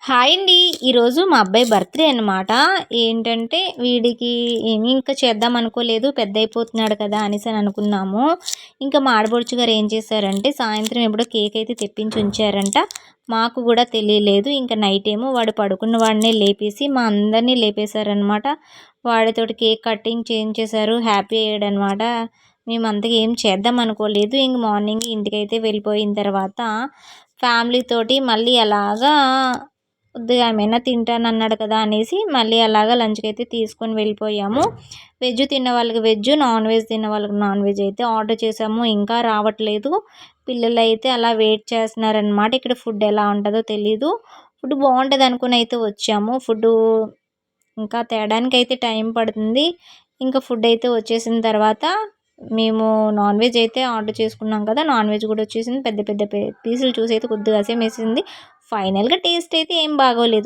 Hi అండి. ఈరోజు మా అబ్బాయి బర్త్‌డే అనమాట. ఏంటంటే వీడికి ఏమి ఇంకా చేద్దాం అనుకోలేదు. పెద్దయిపోతున్నాడు కదా! అనేసని అనుకున్నాము. ఇంకా మా ఆడపడుచు గారు ఏం చేశారంటే సాయంత్రం ఎప్పుడో కేక్ అయితే తెప్పించి ఉంచారంట. మాకు గూడా తెలియలేదు. ఇంక నైట్ ఏమో వాడు పడుకున్న వాడినే లేపేసి మా అందరిని లేపేశారనమాట. వాడితోటి కేక్ కటింగ్ చేయించేశారు. హ్యాపీ అయ్యాడనమాట. మేము అంతగా ఏం చేద్దాం అనుకోలేదు. ఇంక మార్నింగ్ ఇంటికైతే వెళ్ళిపోయిన తర్వాత ఫ్యామిలీతోటి మళ్ళీ అలాగా కొద్దిగా ఏమైనా తింటానన్నాడు కదా అనేసి మళ్ళీ అలాగా లంచ్‌కైతే తీసుకొని వెళ్ళిపోయాము. వెజ్ తిన్న వాళ్ళకి వెజ్, నాన్ వెజ్ తిన్న వాళ్ళకి నాన్ వెజ్ అయితే ఆర్డర్ చేసాము. ఇంకా రావట్లేదు. పిల్లలైతే అలా వెయిట్ చేస్తున్నారనమాట. ఇక్కడ ఫుడ్ ఎలా ఉంటదో తెలీదు. ఫుడ్ బావుంటదనుకుని అయితే వచ్చాము. ఇంకా తేడానికైతే టైం పడుతుంది. ఇంకా ఫుడ్ అయితే వచ్చేసిన తర్వాత మేము నాన్ వెజ్ అయితే ఆర్డర్ చేసుకున్నాం కదా! నాన్ వెజ్ కూడా వచ్చేసింది. పెద్ద పెద్ద పీసులు చూసి అయితే కొద్దిగా అసహ్యమేసింది. ఫైనల్‌గా టేస్ట్ అయితే ఏం బాగోలేదు.